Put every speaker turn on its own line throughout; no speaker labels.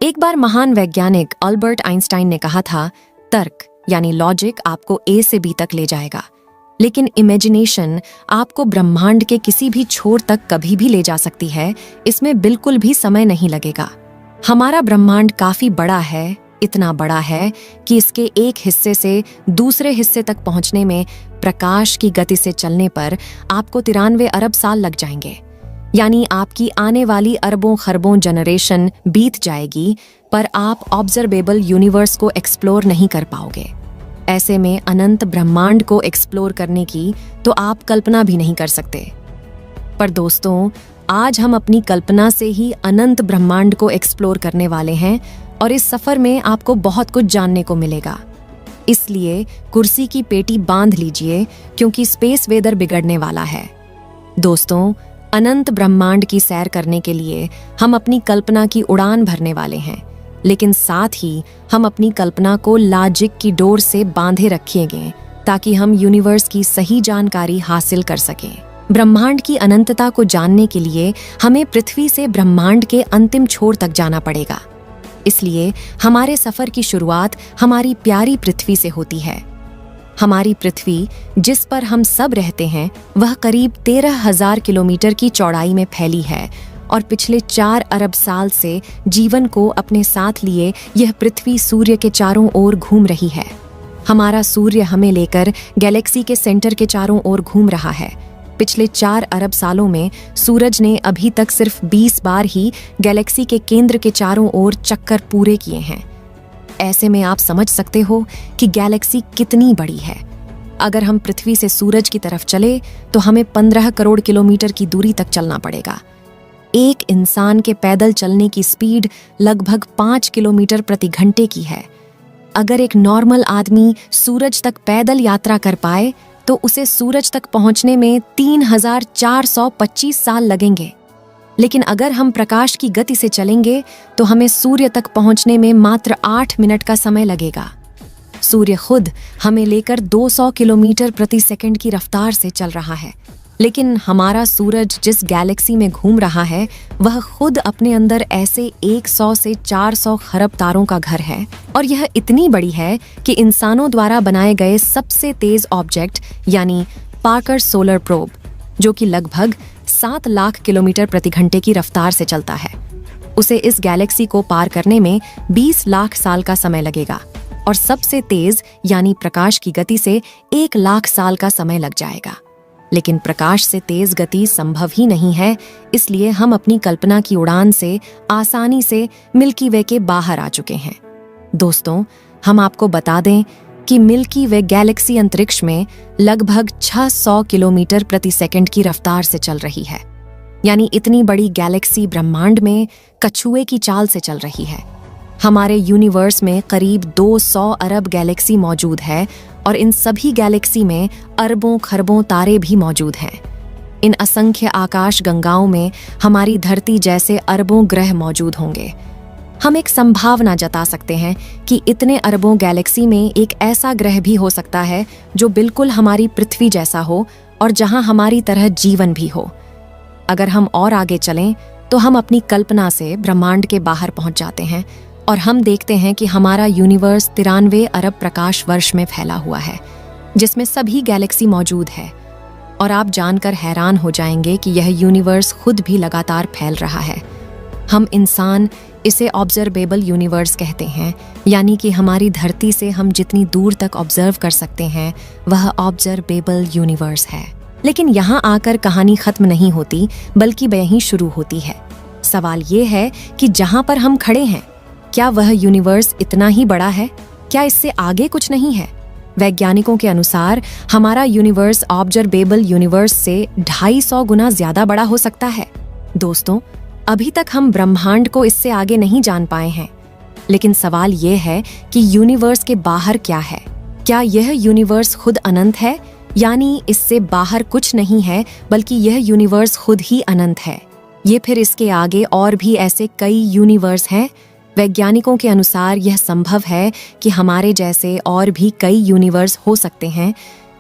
एक बार महान वैज्ञानिक अल्बर्ट आइंस्टाइन ने कहा था, तर्क यानी लॉजिक आपको ए से बी तक ले जाएगा, लेकिन इमेजिनेशन आपको ब्रह्मांड के किसी भी छोर तक कभी भी ले जा सकती है। इसमें बिल्कुल भी समय नहीं लगेगा। हमारा ब्रह्मांड काफी बड़ा है, इतना बड़ा है कि इसके एक हिस्से से दूसरे हिस्से तक पहुंचने में प्रकाश की गति से चलने पर आपको 93 अरब साल लग जाएंगे। यानी आपकी आने वाली अरबों खरबों जनरेशन बीत जाएगी, पर आप ऑब्जर्वेबल यूनिवर्स को एक्सप्लोर नहीं कर पाओगे। ऐसे में अनंत ब्रह्मांड को एक्सप्लोर करने की तो आप कल्पना भी नहीं कर सकते। पर दोस्तों, आज हम अपनी कल्पना से ही अनंत ब्रह्मांड को एक्सप्लोर करने वाले हैं और इस सफर में आपको बहुत कुछ जानने को मिलेगा। इसलिए कुर्सी की पेटी बांध लीजिए, क्योंकि स्पेस वेदर बिगड़ने वाला है। दोस्तों, अनंत ब्रह्मांड की सैर करने के लिए हम अपनी कल्पना की उड़ान भरने वाले हैं, लेकिन साथ ही हम अपनी कल्पना को लॉजिक की डोर से बांधे रखेंगे ताकि हम यूनिवर्स की सही जानकारी हासिल कर सकें। ब्रह्मांड की अनंतता को जानने के लिए हमें पृथ्वी से ब्रह्मांड के अंतिम छोर तक जाना पड़ेगा। इसलिए हमारे सफर की शुरुआत हमारी प्यारी पृथ्वी से होती है। हमारी पृथ्वी, जिस पर हम सब रहते हैं, वह करीब 13,000 किलोमीटर की चौड़ाई में फैली है और पिछले 4 अरब साल से जीवन को अपने साथ लिए यह पृथ्वी सूर्य के चारों ओर घूम रही है। हमारा सूर्य हमें लेकर गैलेक्सी के सेंटर के चारों ओर घूम रहा है। पिछले 4 अरब सालों में सूरज ने अभी तक सिर्फ 20 बार ही गैलेक्सी के केंद्र के चारों ओर चक्कर पूरे किए हैं। ऐसे में आप समझ सकते हो कि गैलेक्सी कितनी बड़ी है। अगर हम पृथ्वी से सूरज की तरफ चले तो हमें 15 करोड़ किलोमीटर की दूरी तक चलना पड़ेगा। एक इंसान के पैदल चलने की स्पीड लगभग 5 किलोमीटर प्रति घंटे की है। अगर एक नॉर्मल आदमी सूरज तक पैदल यात्रा कर पाए तो उसे सूरज तक पहुंचने में 3,425 साल लगेंगे। लेकिन अगर हम प्रकाश की गति से चलेंगे तो हमें सूर्य तक पहुंचने में मात्र 8 मिनट का समय लगेगा। सूर्य खुद हमें लेकर 200 किलोमीटर प्रति सेकंड की रफ्तार से चल रहा है, लेकिन हमारा सूरज जिस गैलेक्सी में घूम रहा है वह खुद अपने अंदर ऐसे 100 से 400 खरब तारों का घर है। और यह इतनी बड़ी है कि इंसानों द्वारा बनाए गए सबसे तेज ऑब्जेक्ट यानी पार्कर सोलर प्रोब, जो कि लगभग 7 लाख किलोमीटर प्रति घंटे की रफ्तार से चलता है, उसे इस गैलेक्सी को पार करने में 20 लाख साल का समय लगेगा और सबसे तेज यानी प्रकाश की गति से 1 लाख साल का समय लग जाएगा। लेकिन प्रकाश से तेज गति संभव ही नहीं है, इसलिए हम अपनी कल्पना की उड़ान से आसानी से मिल्की वे के बाहर आ चुके हैं। दोस्तों, हम आपको बता दें कि मिल्की वे गैलेक्सी अंतरिक्ष में लगभग 600 किलोमीटर प्रति सेकंड की रफ्तार से चल रही है। यानी इतनी बड़ी गैलेक्सी ब्रह्मांड में कछुए की चाल से चल रही है। हमारे यूनिवर्स में करीब 200 अरब गैलेक्सी मौजूद है और इन सभी गैलेक्सी में अरबों खरबों तारे भी मौजूद हैं। इन असंख्य आकाश गंगाओं में हमारी धरती जैसे अरबों ग्रह मौजूद होंगे। हम एक संभावना जता सकते हैं कि इतने अरबों गैलेक्सी में एक ऐसा ग्रह भी हो सकता है जो बिल्कुल हमारी पृथ्वी जैसा हो और जहां हमारी तरह जीवन भी हो। अगर हम और आगे चलें तो हम अपनी कल्पना से ब्रह्मांड के बाहर पहुंच जाते हैं और हम देखते हैं कि हमारा यूनिवर्स 93 अरब प्रकाश वर्ष में फैला हुआ है, जिसमें सभी गैलेक्सी मौजूद है। और आप जानकर हैरान हो जाएंगे कि यह यूनिवर्स खुद भी लगातार फैल रहा है। हम इंसान इसे ऑब्जर्वेबल यूनिवर्स कहते हैं, यानी कि हमारी धरती से हम जितनी दूर तक ऑब्जर्व कर सकते हैं वह ऑब्जर्वेबल यूनिवर्स है। लेकिन यहाँ आकर कहानी खत्म नहीं होती, बल्कि यहीं शुरू होती है। सवाल ये है कि जहाँ पर हम खड़े हैं, क्या वह यूनिवर्स इतना ही बड़ा है? क्या इससे आगे कुछ नहीं है? वैज्ञानिकों के अनुसार हमारा यूनिवर्स ऑब्जर्वेबल यूनिवर्स से 250 गुना ज्यादा बड़ा हो सकता है। दोस्तों, अभी तक हम ब्रह्मांड को इससे आगे नहीं जान पाए हैं, लेकिन सवाल ये है कि यूनिवर्स के बाहर क्या है? क्या यह यूनिवर्स खुद अनंत है, यानी इससे बाहर कुछ नहीं है बल्कि यह यूनिवर्स खुद ही अनंत है? ये फिर इसके आगे और भी ऐसे कई यूनिवर्स हैं? वैज्ञानिकों के अनुसार यह संभव है कि हमारे जैसे और भी कई यूनिवर्स हो सकते हैं,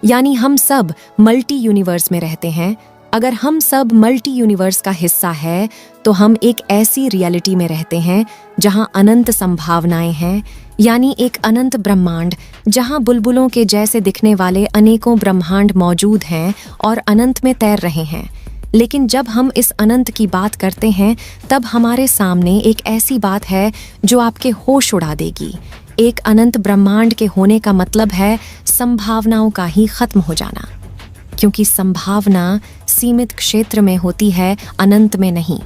यानी हम सब मल्टी यूनिवर्स में रहते हैं अगर हम सब मल्टी यूनिवर्स का हिस्सा है तो हम एक ऐसी रियलिटी में रहते हैं जहां अनंत संभावनाएं हैं, यानी एक अनंत ब्रह्मांड जहां बुलबुलों के जैसे दिखने वाले अनेकों ब्रह्मांड मौजूद हैं और अनंत में तैर रहे हैं। लेकिन जब हम इस अनंत की बात करते हैं तब हमारे सामने एक ऐसी बात है जो आपके होश उड़ा देगी। एक अनंत ब्रह्मांड के होने का मतलब है संभावनाओं का ही खत्म हो जाना, क्योंकि संभावना सीमित क्षेत्र में होती है, अनंत में नहीं।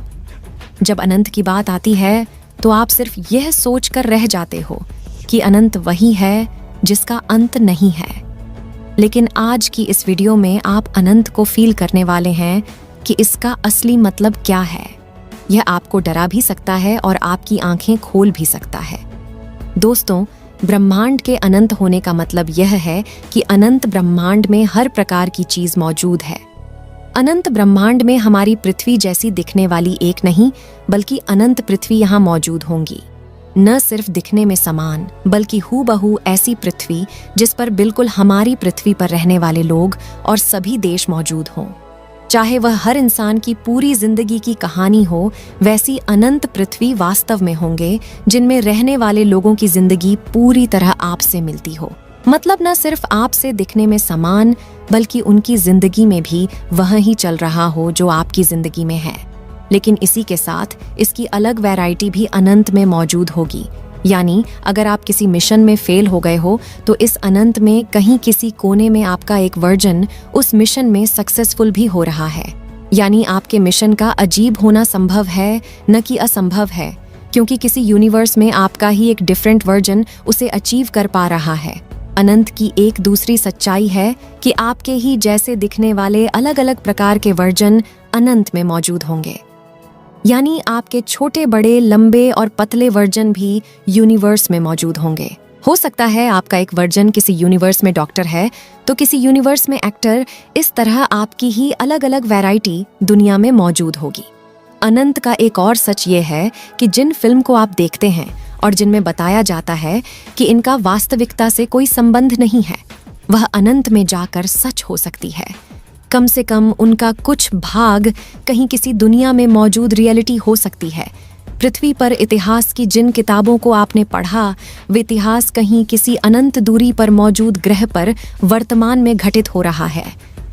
जब अनंत की बात आती है तो आप सिर्फ यह सोचकर रह जाते हो कि अनंत वही है जिसका अंत नहीं है। लेकिन आज की इस वीडियो में आप अनंत को फील करने वाले हैं कि इसका असली मतलब क्या है। यह आपको डरा भी सकता है और आपकी आंखें खोल भी सकता है। दोस्तों, ब्रह्मांड के अनंत होने का मतलब यह है कि अनंत ब्रह्मांड में हर प्रकार की चीज मौजूद है। अनंत ब्रह्मांड में हमारी पृथ्वी जैसी दिखने वाली एक नहीं, बल्कि अनंत पृथ्वी यहाँ मौजूद होंगी। न सिर्फ दिखने में समान, बल्कि हूबहू ऐसी पृथ्वी जिस पर बिल्कुल हमारी पृथ्वी पर रहने वाले लोग और सभी देश मौजूद हों। चाहे वह हर इंसान की पूरी जिंदगी की कहानी हो, वैसी अनंत पृथ्वी वास्तव में होंगे जिनमें रहने वाले लोगों की जिंदगी पूरी तरह आपसे मिलती हो। मतलब न सिर्फ आपसे दिखने में समान, बल्कि उनकी जिंदगी में भी वह ही चल रहा हो जो आपकी जिंदगी में है। लेकिन इसी के साथ इसकी अलग वैरायटी भी अनंत में मौजूद होगी। यानी अगर आप किसी मिशन में फेल हो गए हो तो इस अनंत में कहीं किसी कोने में आपका एक वर्जन उस मिशन में सक्सेसफुल भी हो रहा है। यानी आपके मिशन का अजीब होना संभव है, न कि असंभव है, क्योंकि किसी यूनिवर्स में आपका ही एक डिफरेंट वर्जन उसे अचीव कर पा रहा है। अनंत की एक दूसरी सच्चाई है कि आपके ही जैसे दिखने वाले अलग अलग प्रकार के वर्जन अनंत में मौजूद होंगे। यानी आपके छोटे बड़े लंबे और पतले वर्जन भी यूनिवर्स में मौजूद होंगे। हो सकता है आपका एक वर्जन किसी यूनिवर्स में डॉक्टर है तो किसी यूनिवर्स में एक्टर। इस तरह आपकी ही अलग अलग वैरायटी दुनिया में मौजूद होगी। अनंत का एक और सच ये है कि जिन फिल्म को आप देखते हैं और जिनमें बताया जाता है कि इनका वास्तविकता से कोई संबंध नहीं है, वह अनंत में जाकर सच हो सकती है। कम से कम उनका कुछ भाग कहीं किसी दुनिया में मौजूद रियलिटी हो सकती है। पृथ्वी पर इतिहास की जिन किताबों को आपने पढ़ा, वे इतिहास कहीं किसी अनंत दूरी पर मौजूद ग्रह पर वर्तमान में घटित हो रहा है।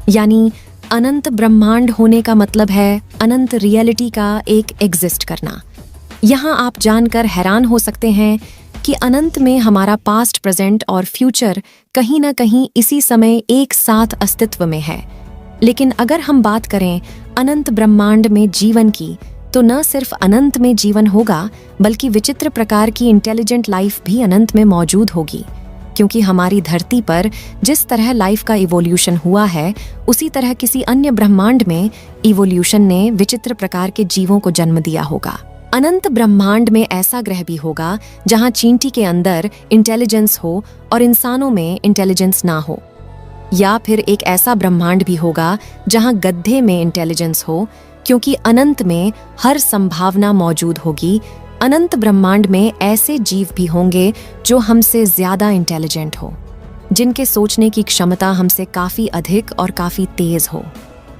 यानी अनंत ब्रह्मांड होने का मतलब है अनंत रियलिटी का एक एग्जिस्ट करना। यहाँ आप जानकर हैरान हो सकते हैं कि अनंत में हमारा पास्ट, प्रेजेंट और फ्यूचर कहीं ना कहीं इसी समय एक साथ अस्तित्व में है। लेकिन अगर हम बात करें अनंत ब्रह्मांड में जीवन की, तो न सिर्फ अनंत में जीवन होगा, बल्कि विचित्र प्रकार की इंटेलिजेंट लाइफ भी अनंत में मौजूद होगी। क्योंकि हमारी धरती पर जिस तरह लाइफ का इवोल्यूशन हुआ है, उसी तरह किसी अन्य ब्रह्मांड में इवोल्यूशन ने विचित्र प्रकार के जीवों को जन्म दिया होगा। अनंत ब्रह्मांड में ऐसा ग्रह भी होगा जहां चींटी के अंदर इंटेलिजेंस हो और इंसानों में इंटेलिजेंस ना हो। या फिर एक ऐसा ब्रह्मांड भी होगा जहां गधे में इंटेलिजेंस हो, क्योंकि अनंत में हर संभावना मौजूद होगी। अनंत ब्रह्मांड में ऐसे जीव भी होंगे जो हमसे ज्यादा इंटेलिजेंट हो, जिनके सोचने की क्षमता हमसे काफी अधिक और काफी तेज हो,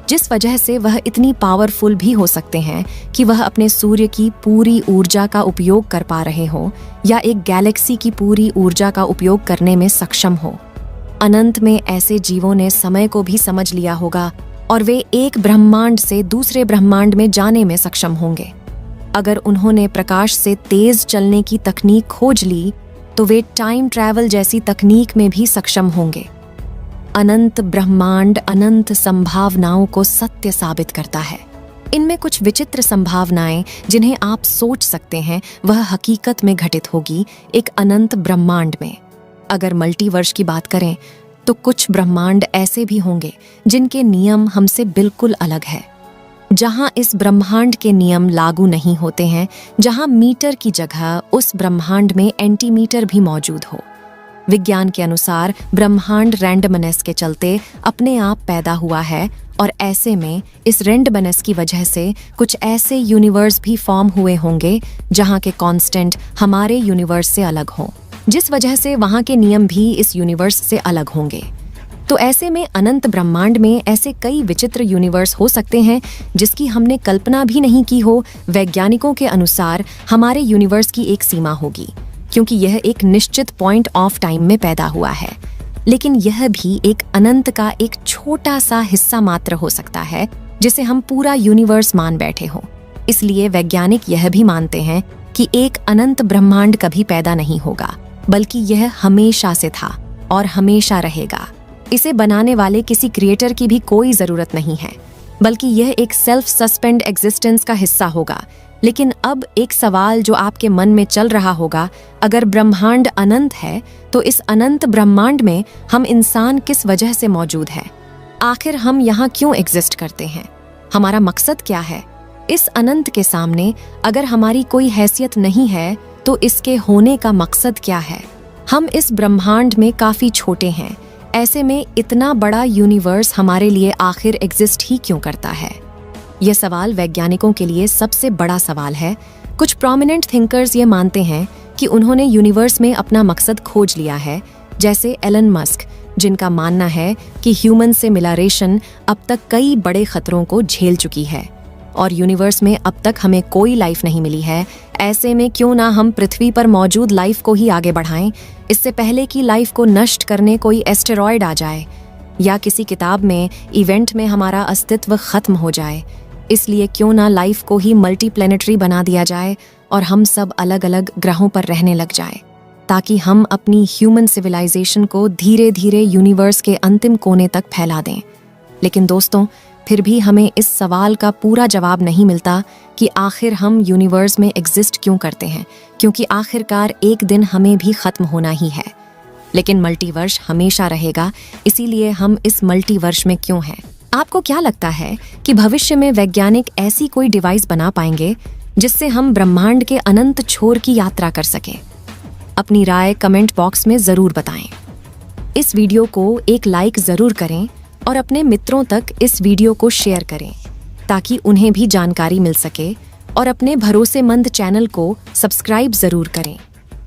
जिस वजह से वह इतनी पावरफुल भी हो सकते हैं कि वह अपने सूर्य की पूरी ऊर्जा का उपयोग कर पा रहे हो या एक गैलेक्सी की पूरी ऊर्जा का उपयोग करने में सक्षम हो। अनंत में ऐसे जीवों ने समय को भी समझ लिया होगा और वे एक ब्रह्मांड से दूसरे ब्रह्मांड में जाने में सक्षम होंगे। अगर उन्होंने प्रकाश से तेज चलने की तकनीक खोज ली तो वे टाइम ट्रैवल जैसी तकनीक में भी सक्षम होंगे। अनंत ब्रह्मांड अनंत संभावनाओं को सत्य साबित करता है। इनमें कुछ विचित्र संभावनाएं जिन्हें आप सोच सकते हैं, वह हकीकत में घटित होगी एक अनंत ब्रह्मांड में। अगर मल्टीवर्स की बात करें तो कुछ ब्रह्मांड ऐसे भी होंगे जिनके नियम हमसे बिल्कुल अलग है, जहां इस ब्रह्मांड के नियम लागू नहीं होते हैं, जहां मीटर की जगह उस ब्रह्मांड में एंटीमीटर भी मौजूद हो। विज्ञान के अनुसार ब्रह्मांड रैंडमनेस के चलते अपने आप पैदा हुआ है और ऐसे में इस रैंडमनेस की वजह से कुछ ऐसे यूनिवर्स भी फॉर्म हुए होंगे जहां के कांस्टेंट हमारे यूनिवर्स से अलग हों, जिस वजह से वहां के नियम भी इस यूनिवर्स से अलग होंगे। तो ऐसे में अनंत ब्रह्मांड में ऐसे कई विचित्र यूनिवर्स हो सकते हैं जिसकी हमने कल्पना भी नहीं की हो। वैज्ञानिकों के अनुसार हमारे यूनिवर्स की एक सीमा होगी, क्योंकि यह एक निश्चित पॉइंट ऑफ टाइम में पैदा हुआ है। लेकिन यह भी एक अनंत का एक छोटा सा हिस्सा मात्र हो सकता है जिसे हम पूरा यूनिवर्स मान बैठे हों। इसलिए वैज्ञानिक यह भी मानते हैं कि एक अनंत ब्रह्मांड कभी पैदा नहीं होगा, बल्कि यह हमेशा से था और हमेशा रहेगा। इसे बनाने वाले किसी क्रिएटर की भी कोई जरूरत नहीं है, बल्कि यह एक सेल्फ सस्पेंड एग्जिस्टेंस का हिस्सा होगा। लेकिन अब एक सवाल जो आपके मन में चल रहा होगा, अगर ब्रह्मांड अनंत है तो इस अनंत ब्रह्मांड में हम इंसान किस वजह से मौजूद है? आखिर हम यहाँ क्यों एग्जिस्ट करते हैं? हमारा मकसद क्या है? इस अनंत के सामने अगर हमारी कोई हैसियत नहीं है तो इसके होने का मकसद क्या है? हम इस ब्रह्मांड में काफी छोटे हैं। ऐसे में इतना बड़ा यूनिवर्स हमारे लिए आखिर एग्जिस्ट ही क्यों करता है? यह सवाल वैज्ञानिकों के लिए सबसे बड़ा सवाल है। कुछ प्रोमिनेंट थिंकर्स ये मानते हैं कि उन्होंने यूनिवर्स में अपना मकसद खोज लिया है, जैसे एलन मस्क, जिनका मानना है कि ह्यूमन से मिला रेशन अब तक कई बड़े खतरों को झेल चुकी है और यूनिवर्स में अब तक हमें कोई लाइफ नहीं मिली है। ऐसे में क्यों ना हम पृथ्वी पर मौजूद लाइफ को ही आगे बढ़ाएं, इससे पहले कि लाइफ को नष्ट करने कोई एस्टेरॉयड आ जाए या किसी किताब में इवेंट में हमारा अस्तित्व खत्म हो जाए। इसलिए क्यों ना लाइफ को ही मल्टीप्लैनेटरी बना दिया जाए और हम सब अलग अलग ग्रहों पर रहने लग जाए, ताकि हम अपनी ह्यूमन सिविलाइजेशन को धीरे धीरे यूनिवर्स के अंतिम कोने तक फैला दें। लेकिन दोस्तों, फिर भी हमें इस सवाल का पूरा जवाब नहीं मिलता कि आखिर हम यूनिवर्स में एग्जिस्ट क्यों करते हैं, क्योंकि आखिरकार एक दिन हमें भी खत्म होना ही है। लेकिन मल्टीवर्स हमेशा रहेगा, इसीलिए हम इस मल्टीवर्स में क्यों हैं? आपको क्या लगता है कि भविष्य में वैज्ञानिक ऐसी कोई डिवाइस बना पाएंगे जिससे हम ब्रह्मांड के अनंत छोर की यात्रा कर सकें? अपनी राय कमेंट बॉक्स में जरूर बताएं। इस वीडियो को एक लाइक जरूर करें और अपने मित्रों तक इस वीडियो को शेयर करें ताकि उन्हें भी जानकारी मिल सके, और अपने भरोसेमंद चैनल को सब्सक्राइब जरूर करें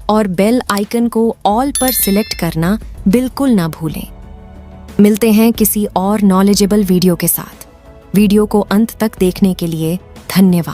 और बेल आइकन को ऑल पर सिलेक्ट करना बिल्कुल ना भूलें। मिलते हैं किसी और नॉलेजेबल वीडियो के साथ। वीडियो को अंत तक देखने के लिए धन्यवाद।